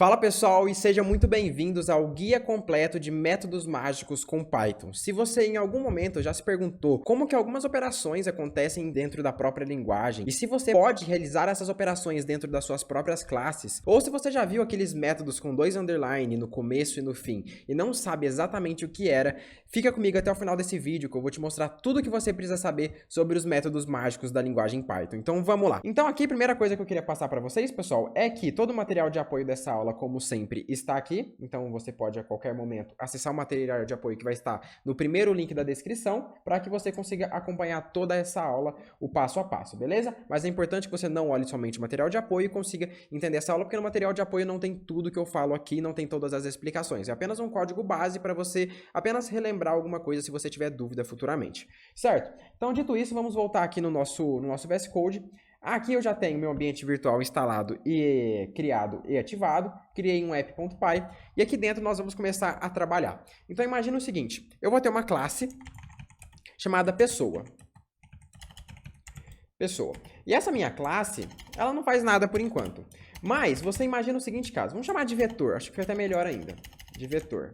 Fala pessoal e sejam muito bem-vindos ao guia completo de métodos mágicos com Python. Se você em algum momento já se perguntou como que algumas operações acontecem dentro da própria linguagem e se você pode realizar essas operações dentro das suas próprias classes, ou se você já viu aqueles métodos com 2 underline no começo e no fim e não sabe exatamente o que era, fica comigo até o final desse vídeo que eu vou te mostrar tudo o que você precisa saber sobre os métodos mágicos da linguagem Python. Então vamos lá. Então aqui a primeira coisa que eu queria passar para vocês, pessoal, é que todo o material de apoio dessa aula, como sempre, está aqui, então você pode a qualquer momento acessar o material de apoio que vai estar no primeiro link da descrição para que você consiga acompanhar toda essa aula, o passo a passo, beleza? Mas é importante que você não olhe somente o material de apoio e consiga entender essa aula, porque no material de apoio não tem tudo que eu falo aqui, não tem todas as explicações, é apenas um código base para você apenas relembrar alguma coisa se você tiver dúvida futuramente, certo? Então, dito isso, vamos voltar aqui no nosso VS Code. Aqui eu já tenho meu ambiente virtual instalado e criado e ativado, criei um app.py e aqui dentro nós vamos começar a trabalhar. Então imagina o seguinte, eu vou ter uma classe chamada pessoa. E essa minha classe, ela não faz nada por enquanto, mas você imagina o seguinte caso, vamos chamar de vetor, acho que foi até melhor ainda, de vetor.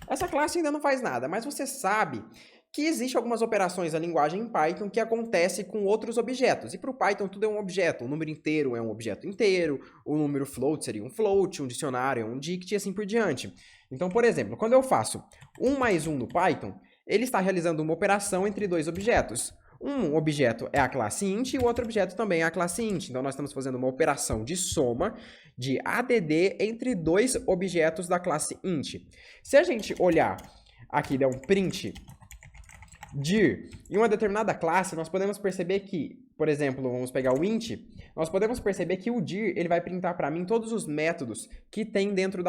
Essa classe ainda não faz nada, mas você sabe que existem algumas operações na linguagem em Python que acontecem com outros objetos. E para o Python tudo é um objeto. O número inteiro é um objeto inteiro, o número float seria um float, um dicionário é um dict e assim por diante. Então, por exemplo, quando eu faço 1 mais 1 no Python, ele está realizando uma operação entre dois objetos. Um objeto é a classe int e o outro objeto também é a classe int. Então, nós estamos fazendo uma operação de soma de ADD entre dois objetos da classe int. Se a gente olhar aqui e der um print dir em uma determinada classe, nós podemos perceber que, por exemplo, vamos pegar o int, nós podemos perceber que o dir ele vai printar para mim todos os métodos que tem dentro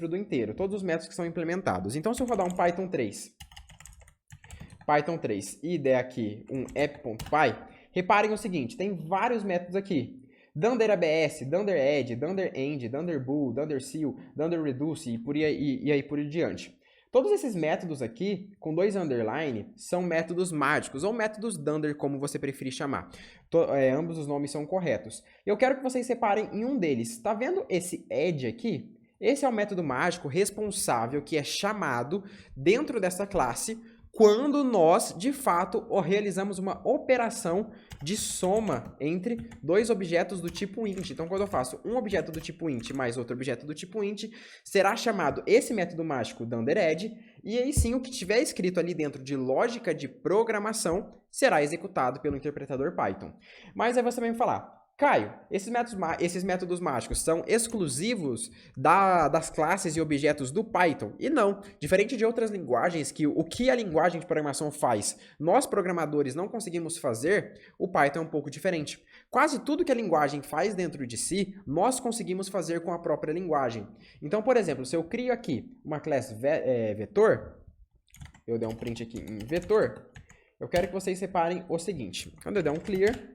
do inteiro, todos os métodos que são implementados. Então, se eu rodar um Python 3 e der aqui um app.py, reparem o seguinte, tem vários métodos aqui. Dunder ABS, Dunder Add, Dunder End, Dunder Bool, Dunder Seal, Dunder Reduce e aí por diante. Todos esses métodos aqui, com 2 underline, são métodos mágicos, ou métodos Dunder, como você preferir chamar. Ambos os nomes são corretos. Eu quero que vocês separem em um deles. Está vendo esse add aqui? Esse é o método mágico responsável que é chamado dentro dessa classe quando nós, de fato, realizamos uma operação de soma entre dois objetos do tipo int. Então, quando eu faço um objeto do tipo int mais outro objeto do tipo int, será chamado esse método mágico DunderAdd, e aí sim o que tiver escrito ali dentro de lógica de programação será executado pelo interpretador Python. Mas aí você vai me falar, Caio, esses métodos mágicos são exclusivos das classes e objetos do Python? E não, diferente de outras linguagens, que o que a linguagem de programação faz, nós programadores não conseguimos fazer, o Python é um pouco diferente. Quase tudo que a linguagem faz dentro de si, nós conseguimos fazer com a própria linguagem. Então, por exemplo, se eu crio aqui uma classe vetor, eu der um print aqui em vetor, eu quero que vocês separem o seguinte, quando eu der um clear,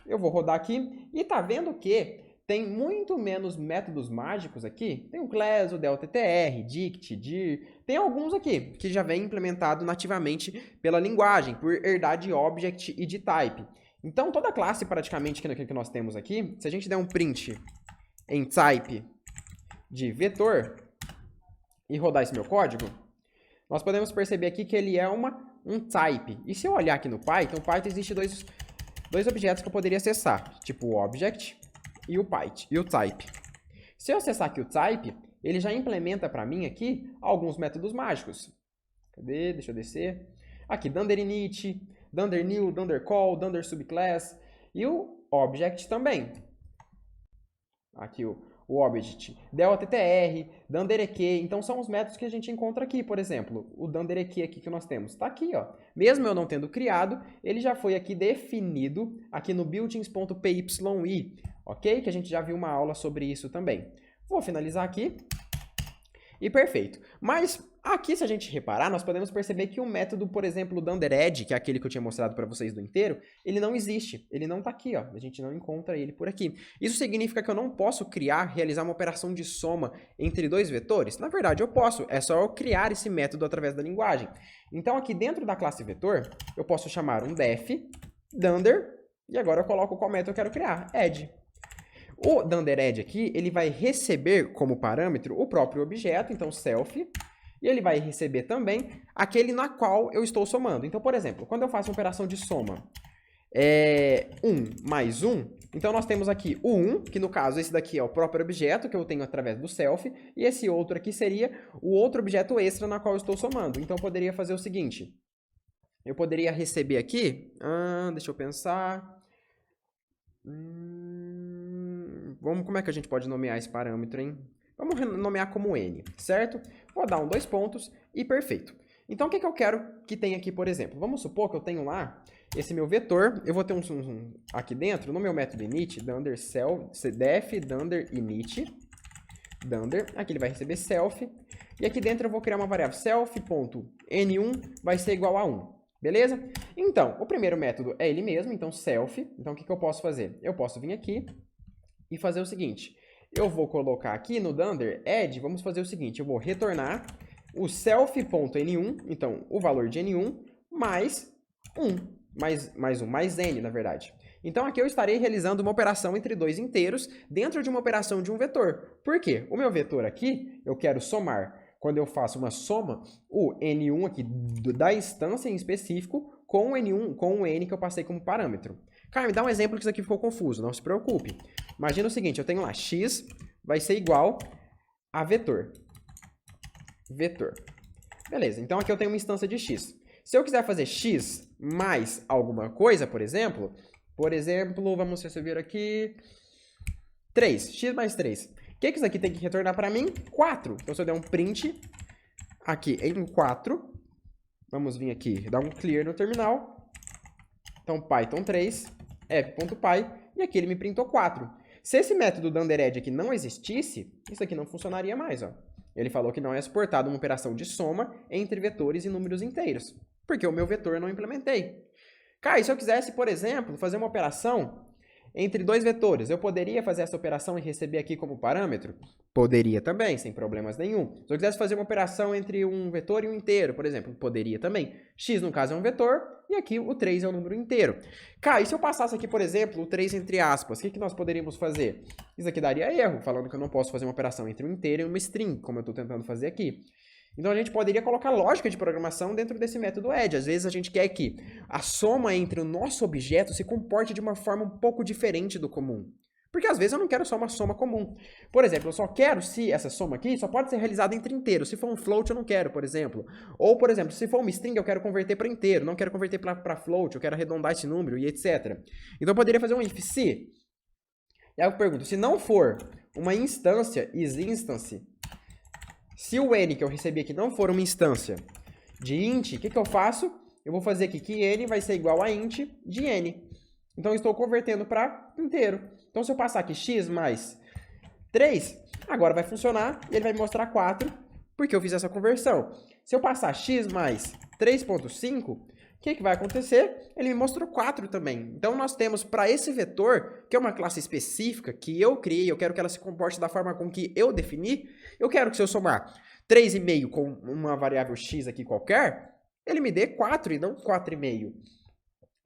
eu vou rodar aqui e tá vendo que tem muito menos métodos mágicos aqui. Tem o class, o deltaTr, dict, dir, tem alguns aqui que já vem implementado nativamente pela linguagem, por herdar de object e de type. Então toda classe praticamente que nós temos aqui, se a gente der um print em type de vetor e rodar esse meu código, nós podemos perceber aqui que ele é um type. E se eu olhar aqui no Python existe dois objetos que eu poderia acessar, tipo o object e o type. Se eu acessar aqui o type, ele já implementa para mim aqui alguns métodos mágicos. Cadê? Deixa eu descer. Aqui, Dunder init, Dunder new, Dunder call, Dunder subclass e o object também. Aqui o object, deltaTr, dunderEq, então são os métodos que a gente encontra aqui, por exemplo, o dunderEq aqui que nós temos, está aqui, ó. Mesmo eu não tendo criado, ele já foi aqui definido aqui no builtins.py, ok? Que a gente já viu uma aula sobre isso também. Vou finalizar aqui. E perfeito. Mas aqui, se a gente reparar, nós podemos perceber que o método, por exemplo, o DunderAdd, que é aquele que eu tinha mostrado para vocês do inteiro, ele não existe. Ele não está aqui, ó. A gente não encontra ele por aqui. Isso significa que eu não posso realizar uma operação de soma entre dois vetores? Na verdade, eu posso. É só eu criar esse método através da linguagem. Então, aqui dentro da classe vetor, eu posso chamar um def, dunder, e agora eu coloco qual método eu quero criar, add. O dunderEd aqui, ele vai receber como parâmetro o próprio objeto, então self, e ele vai receber também aquele na qual eu estou somando. Então, por exemplo, quando eu faço uma operação de soma 1 mais 1, então nós temos aqui o 1, que no caso esse daqui é o próprio objeto que eu tenho através do self, e esse outro aqui seria o outro objeto extra na qual eu estou somando. Então eu poderia fazer o seguinte, eu poderia receber aqui, deixa eu pensar, como é que a gente pode nomear esse parâmetro, hein? Vamos nomear como n, certo? Vou dar 2 pontos e perfeito. Então, o que eu quero que tenha aqui, por exemplo? Vamos supor que eu tenho lá esse meu vetor, eu vou ter aqui dentro, no meu método init, dunder def, dunder init, dunder, aqui ele vai receber self, e aqui dentro eu vou criar uma variável self.n1 vai ser igual a 1, beleza? Então, o primeiro método é ele mesmo, então self, então o que eu posso fazer? Eu posso vir aqui e fazer o seguinte, eu vou colocar aqui no dunderEd, vamos fazer o seguinte, eu vou retornar o self.n1, então o valor de n1, mais 1, mais n, na verdade. Então aqui eu estarei realizando uma operação entre dois inteiros dentro de uma operação de um vetor. Por quê? O meu vetor aqui, eu quero somar, quando eu faço uma soma, o n1 aqui da instância em específico com o n1, com o n que eu passei como parâmetro. Cara, me dá um exemplo que isso aqui ficou confuso, não se preocupe. Imagina o seguinte, eu tenho lá x vai ser igual a vetor. Beleza, então aqui eu tenho uma instância de x. Se eu quiser fazer x mais alguma coisa, por exemplo, vamos receber aqui 3, x mais 3. O que isso aqui tem que retornar para mim? 4. Então se eu der um print aqui em 4, vamos vir aqui, dar um clear no terminal. Então Python 3, app.py, e aqui ele me printou 4. Se esse método dunderEd aqui não existisse, isso aqui não funcionaria mais, ó. Ele falou que não é suportado uma operação de soma entre vetores e números inteiros, porque o meu vetor eu não implementei. Cara, e se eu quisesse, por exemplo, fazer uma operação entre dois vetores, eu poderia fazer essa operação e receber aqui como parâmetro? Poderia também, sem problemas nenhum. Se eu quisesse fazer uma operação entre um vetor e um inteiro, por exemplo, poderia também. X, no caso, é um vetor, e aqui o 3 é um número inteiro. Cara, e se eu passasse aqui, por exemplo, o 3 entre aspas, o que nós poderíamos fazer? Isso aqui daria erro, falando que eu não posso fazer uma operação entre um inteiro e uma string, como eu estou tentando fazer aqui. Então a gente poderia colocar lógica de programação dentro desse método add. Às vezes a gente quer que a soma entre o nosso objeto se comporte de uma forma um pouco diferente do comum. Porque às vezes eu não quero só uma soma comum. Por exemplo, eu só quero se essa soma aqui só pode ser realizada entre inteiros. Se for um float, eu não quero, por exemplo. Ou, por exemplo, se for uma string, eu quero converter para inteiro. Não quero converter para float, eu quero arredondar esse número e etc. Então eu poderia fazer um if se. E aí eu pergunto, se não for uma instância, isInstance, se o n que eu recebi aqui não for uma instância de int, o que eu faço? Eu vou fazer aqui que n vai ser igual a int de n. Então eu estou convertendo para inteiro. Então se eu passar aqui x mais 3, agora vai funcionar e ele vai me mostrar 4, porque eu fiz essa conversão. Se eu passar x mais 3.5, o que vai acontecer? Ele me mostrou 4 também. Então nós temos para esse vetor, que é uma classe específica que eu criei, eu quero que ela se comporte da forma com que eu defini, eu quero que se eu somar 3,5 com uma variável x aqui qualquer, ele me dê 4 e não 4,5.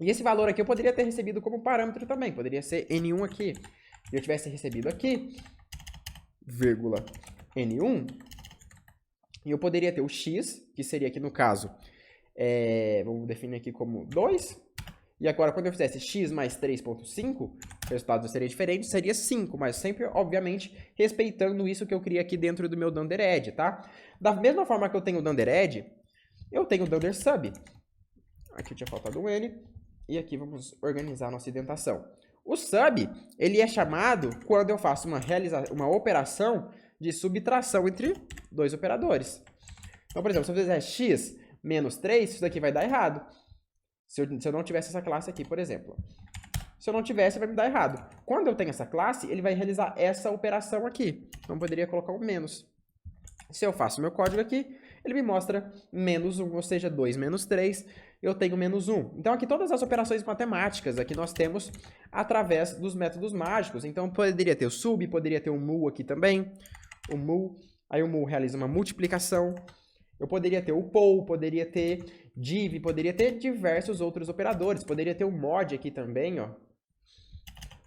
E esse valor aqui eu poderia ter recebido como parâmetro também, poderia ser n1 aqui. Se eu tivesse recebido aqui, vírgula n1, e eu poderia ter o x, que seria aqui no caso, vamos definir aqui como 2, e agora quando eu fizesse x mais 3.5, o resultado seria diferente, seria 5, mas sempre, obviamente, respeitando isso que eu criei aqui dentro do meu dunderEd, tá? Da mesma forma que eu tenho o dunderEd, eu tenho o dundersub. Aqui tinha faltado um n, e aqui vamos organizar a nossa indentação. O sub, ele é chamado quando eu faço uma operação de subtração entre dois operadores. Então, por exemplo, se eu fizer x menos 3, isso daqui vai dar errado. Se eu não tivesse essa classe aqui, por exemplo. Se eu não tivesse, vai me dar errado. Quando eu tenho essa classe, ele vai realizar essa operação aqui. Então, eu poderia colocar um menos. Se eu faço meu código aqui, ele me mostra menos 1, ou seja, 2 menos 3, eu tenho menos 1. Então, aqui todas as operações matemáticas aqui nós temos através dos métodos mágicos. Então, poderia ter o sub, poderia ter o mul aqui também. O mul, aí o mul realiza uma multiplicação. Eu poderia ter o poll, poderia ter div, poderia ter diversos outros operadores. Poderia ter o mod aqui também, ó.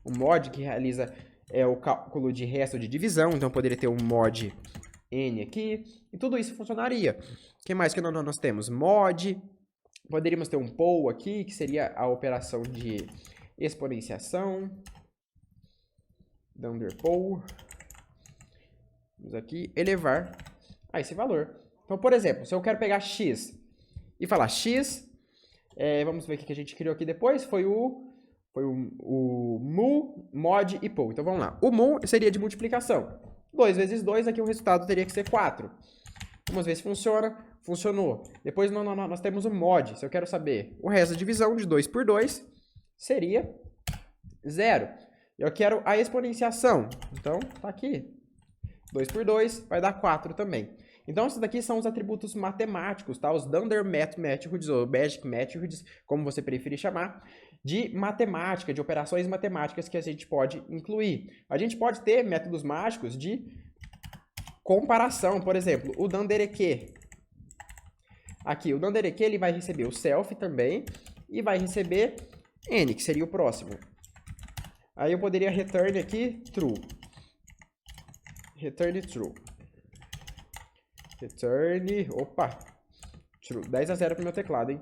O mod que realiza é o cálculo de resto de divisão, então poderia ter um mod n aqui, e tudo isso funcionaria. O que mais que nós temos? Mod, poderíamos ter um poll aqui, que seria a operação de exponenciação, dunder poll, vamos aqui, elevar a esse valor. Então, por exemplo, se eu quero pegar x e falar x, vamos ver o que a gente criou aqui depois, foi o mu, mod e poll. Então, vamos lá. O mu seria de multiplicação. 2 vezes 2, aqui o resultado teria que ser 4. Vamos ver se funciona. Funcionou. Depois nós temos o mod. Se eu quero saber o resto da divisão de 2 por 2, seria 0. Eu quero a exponenciação. Então, tá aqui. 2 por 2 vai dar 4 também. Então, esses daqui são os atributos matemáticos, tá? Os Dunder Methods, ou Magic Methods, como você preferir chamar, de matemática, de operações matemáticas que a gente pode incluir. A gente pode ter métodos mágicos de comparação, por exemplo, o Dundereke. Aqui, o Dundereke, ele vai receber o self também e vai receber n, que seria o próximo. Aí eu poderia return aqui true. Return true. Return, opa, true. 10-0 pro meu teclado, hein?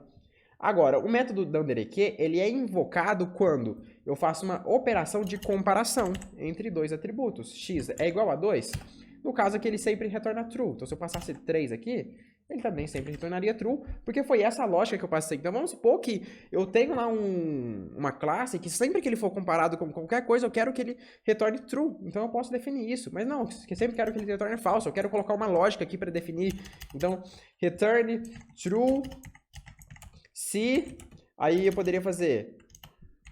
Agora, o método Dundereke, ele é invocado quando eu faço uma operação de comparação entre dois atributos. X é igual a 2. No caso aqui, ele sempre retorna true. Então, se eu passasse 3 aqui, ele também sempre retornaria true, porque foi essa a lógica que eu passei. Então, vamos supor que eu tenho lá uma classe que sempre que ele for comparado com qualquer coisa, eu quero que ele retorne true. Então, eu posso definir isso. Mas não, eu sempre quero que ele retorne falso. Eu quero colocar uma lógica aqui para definir. Então, return true se... Aí eu poderia fazer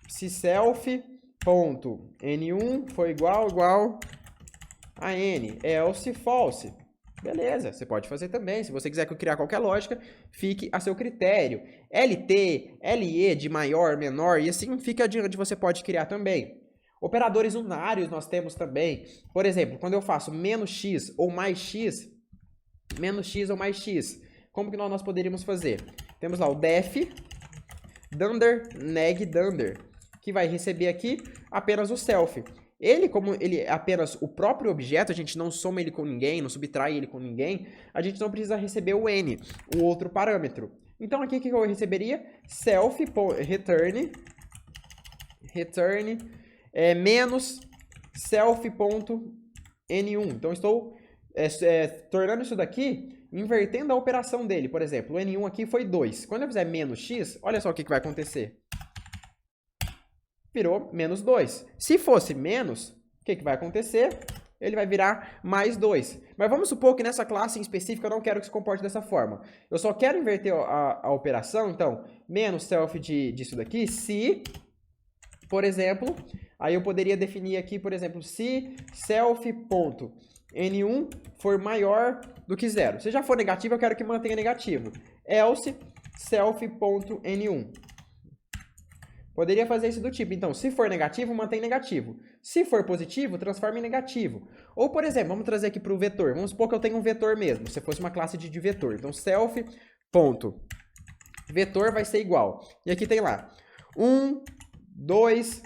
se self.n1 for igual a n, else false. Beleza, você pode fazer também. Se você quiser criar qualquer lógica, fique a seu critério. LT, LE de maior, menor, e assim fica adiante, você pode criar também. Operadores unários nós temos também. Por exemplo, quando eu faço menos x ou mais x, como que nós poderíamos fazer? Temos lá o def, dunder, neg, dunder, que vai receber aqui apenas o self. Ele, como ele é apenas o próprio objeto, a gente não soma ele com ninguém, não subtrai ele com ninguém, a gente não precisa receber o n, o outro parâmetro. Então aqui o que eu receberia? Self.return menos self.n1. Então estou tornando isso daqui, invertendo a operação dele. Por exemplo, o n1 aqui foi 2. Quando eu fizer menos x, olha só o que vai acontecer. Virou menos 2. Se fosse menos, o que vai acontecer? Ele vai virar mais 2. Mas vamos supor que nessa classe em específico eu não quero que se comporte dessa forma. Eu só quero inverter a operação, então, menos self disso daqui, se, por exemplo, aí eu poderia definir aqui, por exemplo, se self.n1 for maior do que 0. Se já for negativo, eu quero que mantenha negativo. Else self.n1. Poderia fazer isso do tipo, então, se for negativo, mantém negativo. Se for positivo, transforma em negativo. Ou, por exemplo, vamos trazer aqui para o vetor. Vamos supor que eu tenho um vetor mesmo, se fosse uma classe de vetor. Então, self.vetor vai ser igual. E aqui tem lá, 1, 2,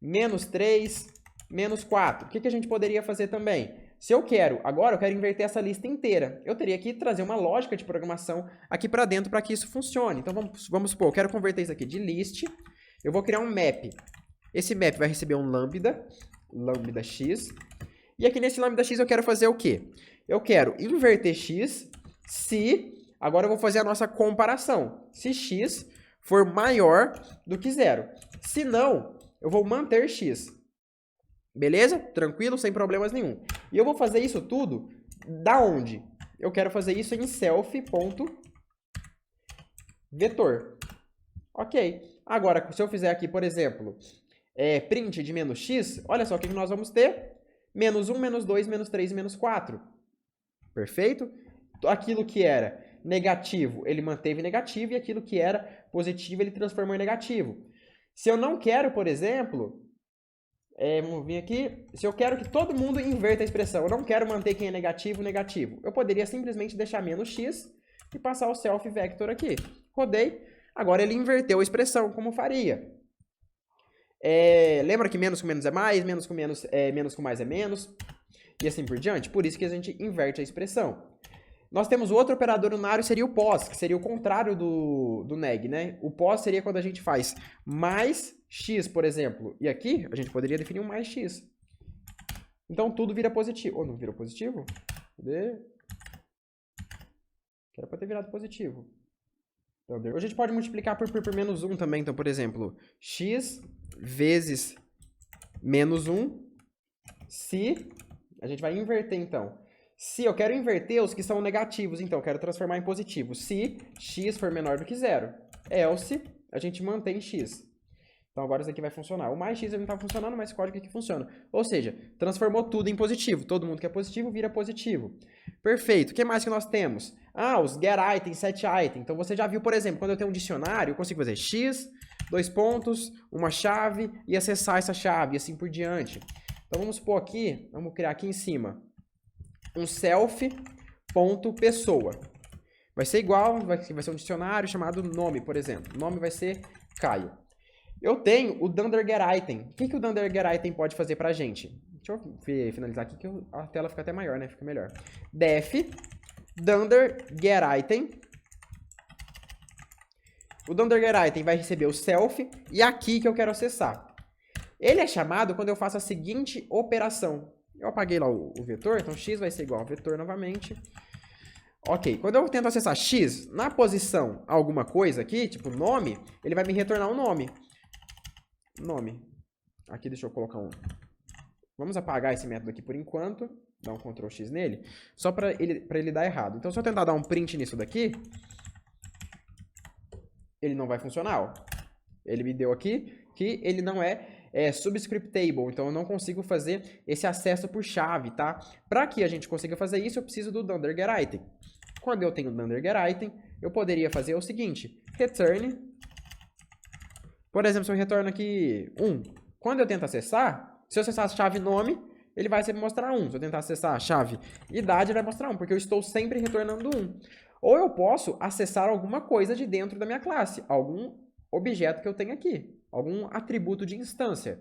menos 3, menos 4. O que a gente poderia fazer também? Se eu quero, agora eu quero inverter essa lista inteira. Eu teria que trazer uma lógica de programação aqui para dentro para que isso funcione. Então, vamos supor, eu quero converter isso aqui de list. Eu vou criar um map. Esse map vai receber um lambda x. E aqui nesse lambda x eu quero fazer o quê? Eu quero inverter x se... Agora eu vou fazer a nossa comparação. Se x for maior do que 0. Se não, eu vou manter x. Beleza? Tranquilo, sem problemas nenhum. E eu vou fazer isso tudo da onde? Eu quero fazer isso em self.vetor. Ok. Agora, se eu fizer aqui, por exemplo, print de menos x, olha só o que nós vamos ter. Menos 1, menos 2, menos 3 e menos 4. Perfeito? Aquilo que era negativo, ele manteve negativo, e aquilo que era positivo, ele transformou em negativo. Se eu não quero, por exemplo, vamos vir aqui, se eu quero que todo mundo inverta a expressão, eu não quero manter quem é negativo, negativo, eu poderia simplesmente deixar menos x e passar o self vector aqui. Rodei. Agora ele inverteu a expressão, como faria? Lembra que menos com menos é mais, menos com menos é menos com mais é menos, e assim por diante? Por isso que a gente inverte a expressão. Nós temos o outro operador unário, seria o pós, que seria o contrário do neg, né? O pós seria quando a gente faz mais x, por exemplo, e aqui a gente poderia definir um mais x. Então tudo vira positivo. Ou não virou positivo? Cadê? Que era para ter virado positivo. Então, a gente pode multiplicar por menos 1 também. Então, por exemplo, x vezes menos 1, se... A gente vai inverter, então. Se eu quero inverter os que são negativos, então eu quero transformar em positivo. Se x for menor do que zero. Else, a gente mantém x. Então agora isso aqui vai funcionar. O mais x não está funcionando, mas o código aqui funciona. Ou seja, transformou tudo em positivo. Todo mundo que é positivo vira positivo. Perfeito. O que mais que nós temos? Ah, os get item, set item. Então você já viu, por exemplo, quando eu tenho um dicionário, eu consigo fazer x, dois pontos, uma chave e acessar essa chave e assim por diante. Então vamos supor aqui, vamos criar aqui em cima um self.pessoa. Vai ser igual, vai ser um dicionário chamado nome, por exemplo. O nome vai ser Caio. Eu tenho o dunder get item. O que o dunder get item pode fazer pra gente? Deixa eu finalizar aqui que a tela fica até maior, né? Fica melhor. Def dunder get item. O dunder get item vai receber o self e aqui que eu quero acessar. Ele é chamado quando eu faço a seguinte operação. Eu apaguei lá o vetor, então x vai ser igual ao vetor novamente. Ok, quando eu tento acessar x na posição alguma coisa aqui, tipo nome, ele vai me retornar um nome. Nome. Aqui deixa eu colocar um. Vamos apagar esse método aqui por enquanto. Dar um Ctrl X nele. Só para ele dar errado. Então se eu tentar dar um print nisso daqui, ele não vai funcionar. Ó. Ele me deu aqui que ele não é subscriptable, então eu não consigo fazer esse acesso por chave, tá? Para que a gente consiga fazer isso, eu preciso do dunder get item. Quando eu tenho o dunder get item, eu poderia fazer o seguinte, return, por exemplo, se eu retorno aqui 1, quando eu tento acessar, se eu acessar a chave nome, ele vai sempre mostrar 1, se eu tentar acessar a chave idade, ele vai mostrar 1, porque eu estou sempre retornando 1. Ou eu posso acessar alguma coisa de dentro da minha classe, algum objeto que eu tenho aqui, algum atributo de instância.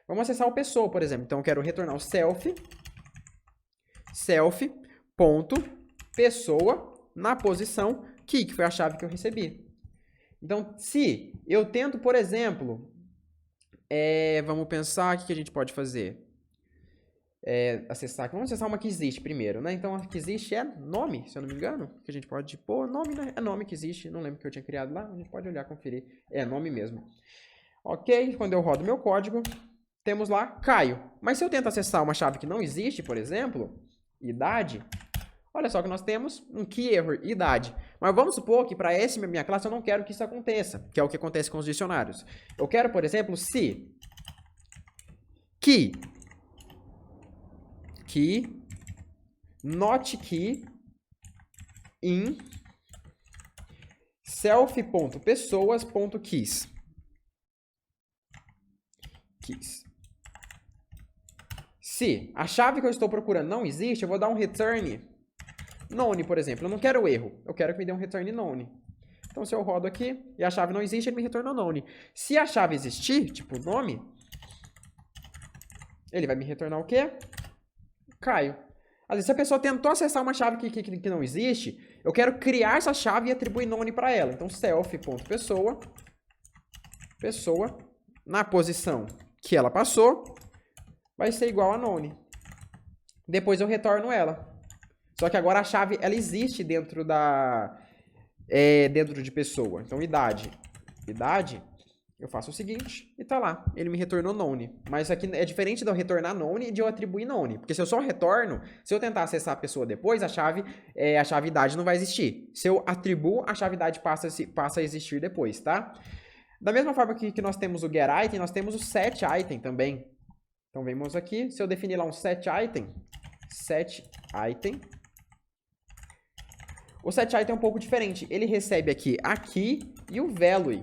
Vamos acessar o pessoa, por exemplo. Então, eu quero retornar o self.pessoa na posição que foi a chave que eu recebi. Então, se eu tento, por exemplo, vamos pensar o que a gente pode fazer. Acessar aqui. Vamos acessar uma que existe primeiro, né? Então, a que existe é nome, se eu não me engano. Que a gente pode pôr nome, né? É nome que existe. Não lembro que eu tinha criado lá. A gente pode olhar, conferir. É nome mesmo. Ok, quando eu rodo meu código, temos lá Caio. Mas se eu tento acessar uma chave que não existe, por exemplo, idade, olha só que nós temos um key error, idade. Mas vamos supor que para essa minha classe eu não quero que isso aconteça, que é o que acontece com os dicionários. Eu quero, por exemplo, se key not key in self.pessoas.keys. Se a chave que eu estou procurando não existe, eu vou dar um return none, por exemplo. Eu não quero o erro, eu quero que me dê um return none. Então, se eu rodo aqui e a chave não existe, ele me retorna none. Se a chave existir, tipo nome, ele vai me retornar o quê? Caio. Às vezes, se a pessoa tentou acessar uma chave que não existe, eu quero criar essa chave e atribuir none para ela. Então, self.pessoa, na posição que ela passou, vai ser igual a none. Depois eu retorno ela. Só que agora a chave, ela existe dentro dentro de pessoa. Então, idade, eu faço o seguinte e tá lá. Ele me retornou none. Mas aqui é diferente de eu retornar none e de eu atribuir none. Porque se eu só retorno, se eu tentar acessar a pessoa depois, a chave idade não vai existir. Se eu atribuo, a chave idade passa a existir depois, tá? Da mesma forma que nós temos o get item, nós temos o set item também. Então, vemos aqui, se eu definir lá um set item, o set item é um pouco diferente. Ele recebe aqui a key e o value.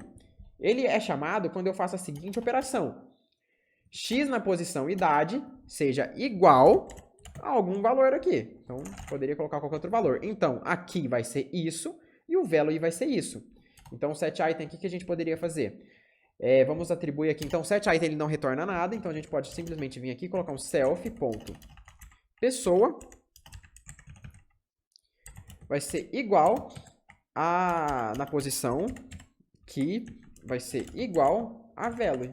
Ele é chamado quando eu faço a seguinte operação. X na posição idade seja igual a algum valor aqui. Então, poderia colocar qualquer outro valor. Então, aqui vai ser isso e o value vai ser isso. Então, o set item aqui que a gente poderia fazer? Vamos atribuir aqui, então, setItem ele não retorna nada, então a gente pode simplesmente vir aqui e colocar um self.pessoa. Vai ser igual na posição que vai ser igual a value.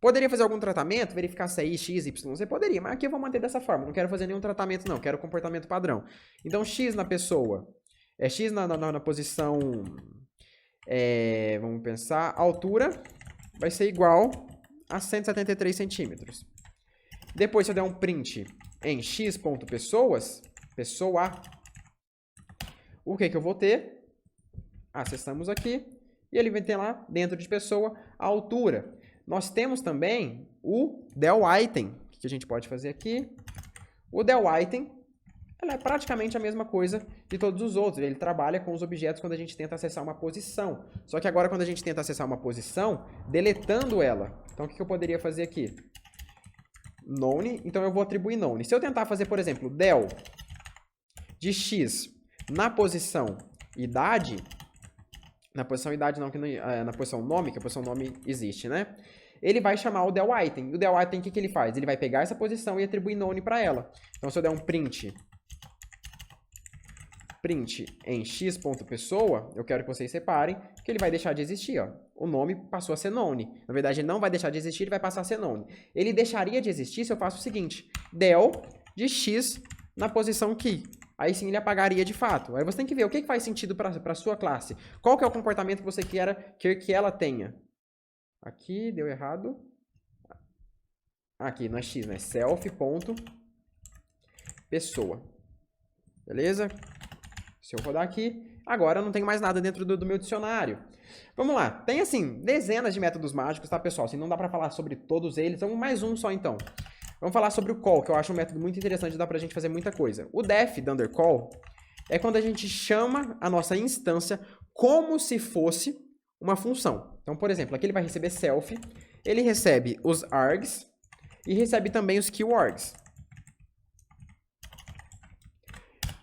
Poderia fazer algum tratamento, verificar se é I, X, Y, você poderia, mas aqui eu vou manter dessa forma, não quero fazer nenhum tratamento não, quero comportamento padrão. Então, X na pessoa, X na posição, vamos pensar, altura vai ser igual a 173 centímetros. Depois, se eu der um print em x.pessoas, pessoa, o que eu vou ter? Acessamos aqui, e ele vai ter lá, dentro de pessoa, a altura. Nós temos também o delItem, que a gente pode fazer aqui. O delItem, ela é praticamente a mesma coisa de todos os outros. Ele trabalha com os objetos quando a gente tenta acessar uma posição. Só que agora, quando a gente tenta acessar uma posição, deletando ela. Então, o que eu poderia fazer aqui? None, então eu vou atribuir none. Se eu tentar fazer, por exemplo, del de x na posição idade, na posição idade não, na posição nome, que a posição nome existe, né? Ele vai chamar o delItem. E o delItem, o que ele faz? Ele vai pegar essa posição e atribuir none para ela. Então, se eu der um print em x.pessoa, eu quero que vocês separem que ele vai deixar de existir, ó. O nome passou a ser none. Na verdade, ele não vai deixar de existir, ele vai passar a ser none. Ele deixaria de existir se eu faço o seguinte, del de x na posição key. Aí sim ele apagaria de fato. Aí você tem que ver o que faz sentido para a sua classe. Qual que é o comportamento que você quer que ela tenha. Aqui, deu errado. Aqui, não é x, né? Self.pessoa. Beleza? Se eu rodar aqui, agora eu não tenho mais nada dentro do meu dicionário. Vamos lá. Tem, assim, dezenas de métodos mágicos, tá, pessoal? Assim, não dá pra falar sobre todos eles. Então, mais um só, então. Vamos falar sobre o call, que eu acho um método muito interessante, dá pra gente fazer muita coisa. O def do undercall é quando a gente chama a nossa instância como se fosse uma função. Então, por exemplo, aqui ele vai receber self, ele recebe os args e recebe também os keywords.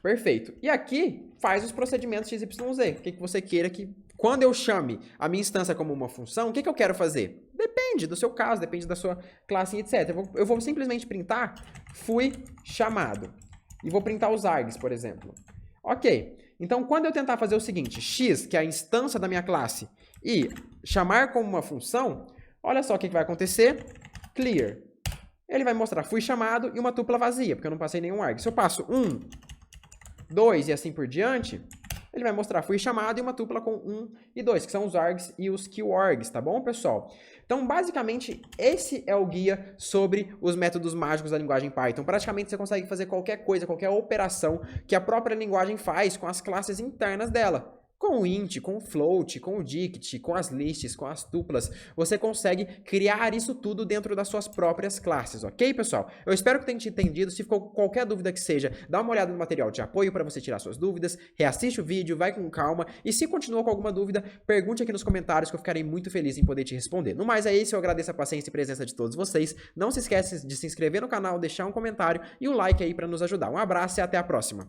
Perfeito. E aqui faz os procedimentos XYZ. O que você queira que, quando eu chame a minha instância como uma função, o que eu quero fazer? Depende do seu caso, depende da sua classe, etc. Eu vou simplesmente printar fui chamado. E vou printar os args, por exemplo. Ok. Então, quando eu tentar fazer o seguinte, x, que é a instância da minha classe, e chamar como uma função, olha só o que vai acontecer. Clear. Ele vai mostrar fui chamado e uma tupla vazia, porque eu não passei nenhum arg. Se eu passo 1, 2 e assim por diante, ele vai mostrar fui chamado e uma tupla com 1 e 2, que são os args e os keywords, tá bom, pessoal? Então, basicamente, esse é o guia sobre os métodos mágicos da linguagem Python. Praticamente, você consegue fazer qualquer coisa, qualquer operação que a própria linguagem faz com as classes internas dela. Com o int, com o float, com o dict, com as lists, com as tuplas, você consegue criar isso tudo dentro das suas próprias classes, ok, pessoal? Eu espero que tenha te entendido. Se ficou qualquer dúvida que seja, dá uma olhada no material de apoio para você tirar suas dúvidas, reassiste o vídeo, vai com calma, e se continuou com alguma dúvida, pergunte aqui nos comentários que eu ficarei muito feliz em poder te responder. No mais é isso, eu agradeço a paciência e presença de todos vocês. Não se esqueça de se inscrever no canal, deixar um comentário e um like aí para nos ajudar. Um abraço e até a próxima!